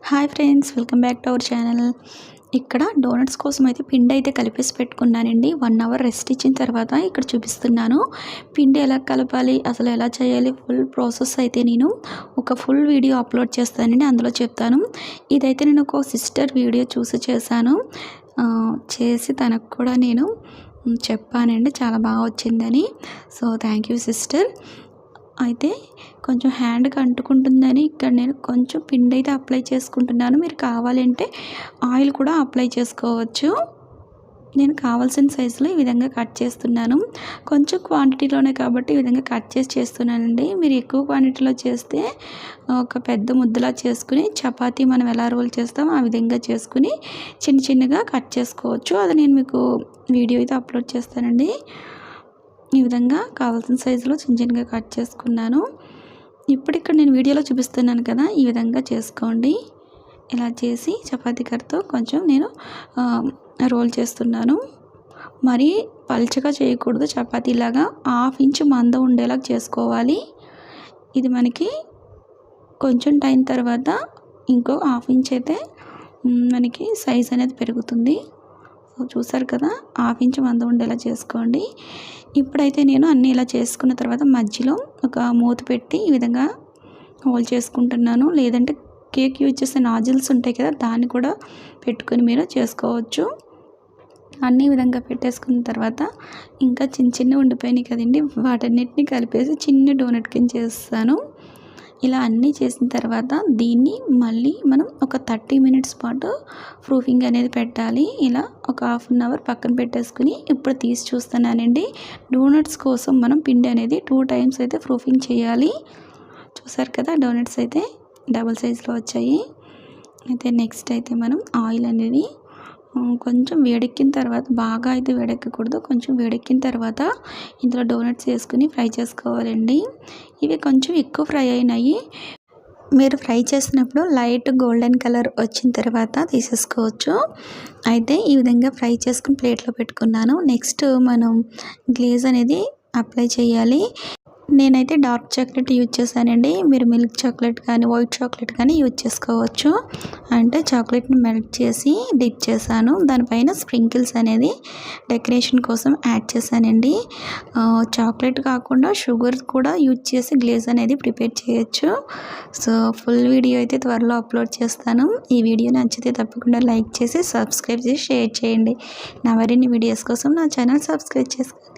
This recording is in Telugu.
Hi friends, welcome back to our channel. ఇక్కడ డోనట్స్ కోసం అయితే పిండి అయితే కలిపేసి పెట్టుకున్నానండి. 1 అవర్ రెస్ట్ ఇచ్చిన తర్వాత ఇక్కడ చూపిస్తున్నాను. పిండి ఎలా కలపాలి, అసలు ఎలా చేయాలి, ఫుల్ ప్రాసెస్ అయితే నేను ఒక ఫుల్ వీడియో అప్లోడ్ చేస్తానండి, అందులో చెప్తాను. ఇదైతే నేను ఒక సిస్టర్ వీడియో చూసి చేశాను. చేసి తనకు కూడా నేను చెప్పానండి చాలా బాగా వచ్చిందని. So thank you sister. అయితే కొంచెం హ్యాండ్కి అంటుకుంటుందని ఇక్కడ నేను కొంచెం పిండి అయితే అప్లై చేసుకుంటున్నాను. మీరు కావాలంటే ఆయిల్ కూడా అప్లై చేసుకోవచ్చు. నేను కావాల్సిన సైజులో ఈ విధంగా కట్ చేస్తున్నాను. కొంచెం క్వాంటిటీలోనే కాబట్టి ఈ విధంగా కట్ చేస్తున్నానండి. మీరు ఎక్కువ క్వాంటిటీలో చేస్తే ఒక పెద్ద ముద్దలా చేసుకుని చపాతీ మనం ఎలా రోల్ చేస్తామో ఆ విధంగా చేసుకుని చిన్న చిన్నగా కట్ చేసుకోవచ్చు. అది నేను మీకు వీడియో అయితే అప్లోడ్ చేస్తానండి. ఈ విధంగా కావాల్సిన సైజులో చిన్న చిన్నగా కట్ చేసుకున్నాను. ఇప్పుడు ఇక్కడ నేను వీడియోలో చూపిస్తున్నాను కదా, ఈ విధంగా చేసుకోండి. ఇలా చేసి చపాతీ కర్రతో కొంచెం నేను రోల్ చేస్తున్నాను. మరీ పల్చగా చేయకూడదు, చపాతీలాగా 1/2 ఇంచు మందం ఉండేలాగా చేసుకోవాలి. ఇది మనకి కొంచెం టైం తర్వాత ఇంకో 1/2 ఇంచ్ అయితే మనకి సైజ్ అనేది పెరుగుతుంది. సో చూసారు కదా, 1/2 ఇంచ్ మందం ఉండేలా చేసుకోండి. ఇప్పుడైతే నేను అన్నీ ఇలా చేసుకున్న తర్వాత మధ్యలో ఒక మూత పెట్టి ఈ విధంగా హోల్ చేసుకుంటున్నాను. లేదంటే కేక్ యూజ్ చేసే నాజిల్స్ ఉంటాయి కదా, దాన్ని కూడా పెట్టుకొని మీరు చేసుకోవచ్చు. అన్ని విధంగా పెట్టేసుకున్న తర్వాత ఇంకా చిన్న చిన్న ఉండిపోయినాయి కదండి, వాటన్నిటిని కలిపేసి చిన్న డోనట్ కింద చేస్తాను. ఇలా అన్నీ చేసిన తర్వాత దీన్ని మళ్ళీ మనం ఒక 30 మినిట్స్ పాటు ప్రూఫింగ్ అనేది పెట్టాలి. ఇలా ఒక 1/2 అవర్ పక్కన పెట్టేసుకుని ఇప్పుడు తీసి చూస్తున్నానండి. డోనట్స్ కోసం మనం పిండి అనేది 2 టైమ్స్ అయితే ప్రూఫింగ్ చేయాలి. చూసారు కదా, డోనట్స్ అయితే డబుల్ సైజులో వచ్చాయి. అయితే నెక్స్ట్ అయితే మనం ఆయిల్ అనేది కొంచెం వేడెక్కిన తర్వాత, బాగా అయితే వేడెక్కకూడదు, కొంచెం వేడెక్కిన తర్వాత ఇందులో డోనట్స్ వేసుకుని ఫ్రై చేసుకోవాలండి. ఇవి కొంచెం ఎక్కువ ఫ్రై అయినాయి. మీరు ఫ్రై చేసినప్పుడు లైట్ గోల్డెన్ కలర్ వచ్చిన తర్వాత తీసేసుకోవచ్చు. అయితే ఈ విధంగా ఫ్రై చేసుకుని ప్లేట్లో పెట్టుకున్నాను. నెక్స్ట్ మనం గ్లేజ్ అనేది అప్లై చేయాలి. నేనైతే డార్క్ చాక్లెట్ యూజ్ చేశానండి. మీరు మిల్క్ చాక్లెట్ కానీ వైట్ చాక్లెట్ కానీ యూజ్ చేసుకోవచ్చు. అంటే చాక్లెట్ని మెల్ట్ చేసి డిప్ చేశాను. దానిపైన స్ప్రింకిల్స్ అనేది డెకరేషన్ కోసం యాడ్ చేశానండి. చాక్లెట్ కాకుండా షుగర్ కూడా యూజ్ చేసి గ్లేజ్ అనేది ప్రిపేర్ చేయొచ్చు. సో ఫుల్ వీడియో అయితే త్వరలో అప్లోడ్ చేస్తాను. ఈ వీడియో నచ్చితే తప్పకుండా లైక్ చేసి సబ్స్క్రైబ్ చేసి షేర్ చేయండి. నా మరిన్ని వీడియోస్ కోసం నా ఛానల్ సబ్స్క్రైబ్ చేసుకోండి.